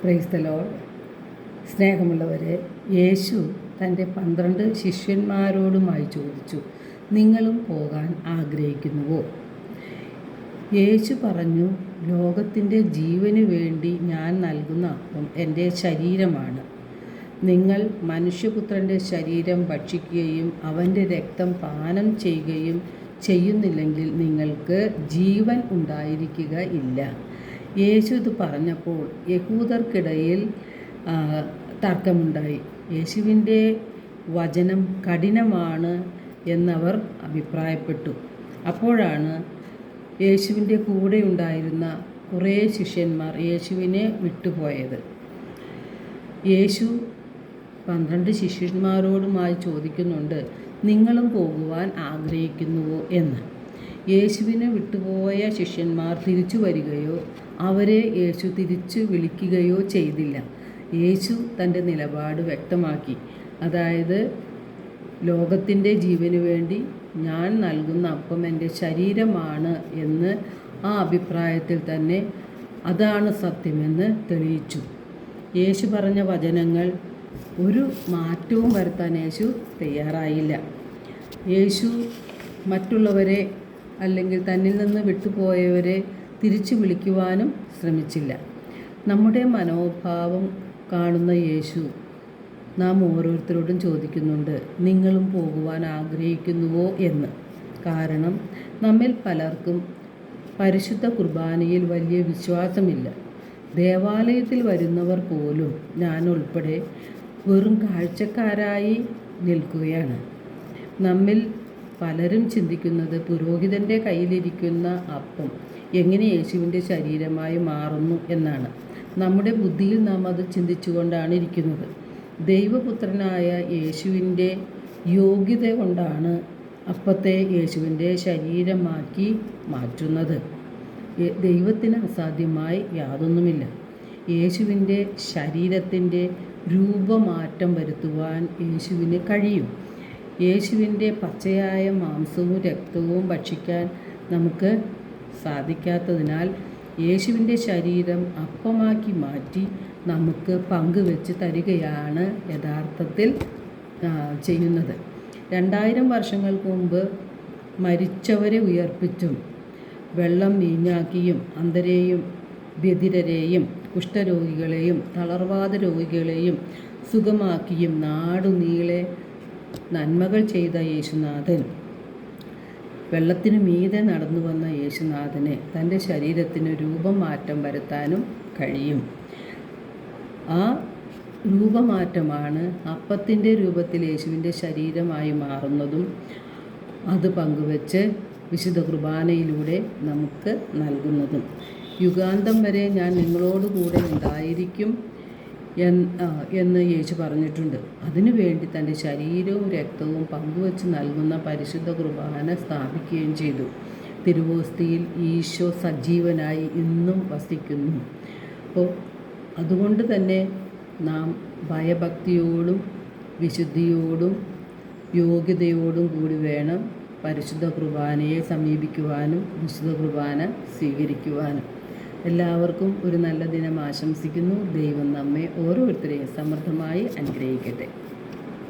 Praise the Lord. സ്നേഹമുള്ളവരെ, യേശു തൻ്റെ 12 ശിഷ്യന്മാരോടുമായി ചോദിച്ചു, നിങ്ങളും പോകാൻ ആഗ്രഹിക്കുന്നുവോ? യേശു പറഞ്ഞു, ലോകത്തിൻ്റെ ജീവന് വേണ്ടി ഞാൻ നൽകുന്ന അപ്പം എൻ്റെ ശരീരമാണ്. നിങ്ങൾ മനുഷ്യപുത്രൻ്റെ ശരീരം ഭക്ഷിക്കുകയും അവൻ്റെ രക്തം പാനം ചെയ്യുകയും ചെയ്യുന്നില്ലെങ്കിൽ നിങ്ങൾക്ക് ജീവൻ ഉണ്ടായിരിക്കുക ഇല്ല. യേശു ഇത് പറഞ്ഞപ്പോൾ യഹൂദർക്കിടയിൽ തർക്കമുണ്ടായി. യേശുവിൻ്റെ വചനം കഠിനമാണ് എന്നവർ അഭിപ്രായപ്പെട്ടു. അപ്പോഴാണ് യേശുവിൻ്റെ കൂടെ ഉണ്ടായിരുന്ന കുറേ ശിഷ്യന്മാർ യേശുവിനെ വിട്ടുപോയത്. യേശു 12 ശിഷ്യന്മാരോടുമായി ചോദിക്കുന്നുണ്ട്, നിങ്ങളും പോകുവാൻ ആഗ്രഹിക്കുന്നുവോ എന്ന്. യേശുവിനെ വിട്ടുപോയ ശിഷ്യന്മാർ തിരിച്ചു വരികയോ അവരെ യേശു തിരിച്ചു വിളിക്കുകയോ ചെയ്തില്ല. യേശു തൻ്റെ നിലപാട് വ്യക്തമാക്കി. അതായത്, ലോകത്തിൻ്റെ ജീവന് വേണ്ടി ഞാൻ നൽകുന്ന അപ്പം എൻ്റെ ശരീരമാണ് എന്ന് ആ അഭിപ്രായത്തിൽ തന്നെ അതാണ് സത്യമെന്ന് തെളിയിച്ചു. യേശു പറഞ്ഞ വചനങ്ങൾ ഒരു മാറ്റവും വരുത്താൻ യേശു തയ്യാറായില്ല. യേശു മറ്റുള്ളവരെ അല്ലെങ്കിൽ തന്നിൽ നിന്ന് വിട്ടുപോയവരെ തിരിച്ചു വിളിക്കുവാനും ശ്രമിച്ചില്ല. നമ്മുടെ മനോഭാവം കാണുന്ന യേശു നാം ഓരോരുത്തരോടും ചോദിക്കുന്നുണ്ട്, നിങ്ങളും പോകുവാൻ ആഗ്രഹിക്കുന്നുവോ എന്ന്. കാരണം നമ്മിൽ പലർക്കും പരിശുദ്ധ കുർബാനയിൽ വലിയ വിശ്വാസമില്ല. ദേവാലയത്തിൽ വരുന്നവർ പോലും ഞാൻ ഉൾപ്പെടെ വെറും കാഴ്ചക്കാരായി നിൽക്കുകയാണ്. നമ്മിൽ പലരും ചിന്തിക്കുന്നത് പുരോഹിതൻ്റെ കയ്യിലിരിക്കുന്ന അപ്പം എങ്ങനെ യേശുവിൻ്റെ ശരീരമായി മാറുന്നു എന്നാണ്. നമ്മുടെ ബുദ്ധിയിൽ നാം അത് ചിന്തിച്ചുകൊണ്ടാണ് ഇരിക്കുന്നത്. ദൈവപുത്രനായ യേശുവിൻ്റെ യോഗ്യത കൊണ്ടാണ് അപ്പത്തെ യേശുവിൻ്റെ ശരീരമാക്കി മാറ്റുന്നത്. ദൈവത്തിന് അസാധ്യമായി യാതൊന്നുമില്ല. യേശുവിൻ്റെ ശരീരത്തിൻ്റെ രൂപമാറ്റം വരുത്തുവാൻ യേശുവിന് കഴിയും. യേശുവിൻ്റെ പച്ചയായ മാംസവും രക്തവും ഭക്ഷിക്കാൻ നമുക്ക് സാധിക്കാത്തതിനാൽ യേശുവിൻ്റെ ശരീരം അപ്പമാക്കി മാറ്റി നമുക്ക് പങ്കുവെച്ച് തരികയാണ് യഥാർത്ഥത്തിൽ ചെയ്യുന്നത്. 2000 വർഷങ്ങൾക്ക് മുമ്പ് മരിച്ചവരെ ഉയർപ്പിച്ചും വെള്ളം വീഞ്ഞാക്കിയും അന്ധരെയും ബധിരരെയും കുഷ്ഠരോഗികളെയും തളർവാദ രോഗികളെയും സുഖമാക്കിയും നാടുനീളെ നന്മകൾ ചെയ്ത യേശുനാഥൻ, വെള്ളത്തിനു മീതെ നടന്നു വന്ന യേശുനാഥന് തൻ്റെ ശരീരത്തിന് രൂപമാറ്റം വരുത്താനും കഴിയും. ആ രൂപമാറ്റമാണ് അപ്പത്തിൻ്റെ രൂപത്തിൽ യേശുവിൻ്റെ ശരീരമായി മാറുന്നതും അത് പങ്കുവെച്ച് വിശുദ്ധ കുർബാനയിലൂടെ നമുക്ക് നൽകുന്നതും. യുഗാന്തം വരെ ഞാൻ നിങ്ങളോടുകൂടെ ഉണ്ടായിരിക്കും എന്ന് യേശു പറഞ്ഞിട്ടുണ്ട്. അതിനുവേണ്ടി തൻ്റെ ശരീരവും രക്തവും പങ്കുവച്ച് നൽകുന്ന പരിശുദ്ധ കുർബാന സ്ഥാപിക്കുകയും ചെയ്തു. തിരുവോസ്തിയിൽ ഈശോ സജീവനായി ഇന്നും വസിക്കുന്നു. അപ്പോൾ അതുകൊണ്ട് തന്നെ നാം ഭയഭക്തിയോടും വിശുദ്ധിയോടും യോഗ്യതയോടും കൂടി വേണം പരിശുദ്ധ കുർബാനയെ സമീപിക്കുവാനും വിശുദ്ധ കുർബാന സ്വീകരിക്കുവാനും. എല്ലാവർക്കും ഒരു നല്ല ദിനം ആശംസിക്കുന്നു. ദൈവം നമ്മെ ഓരോരുത്തരെയും സമൃദ്ധമായി അനുഗ്രഹിക്കട്ടെ.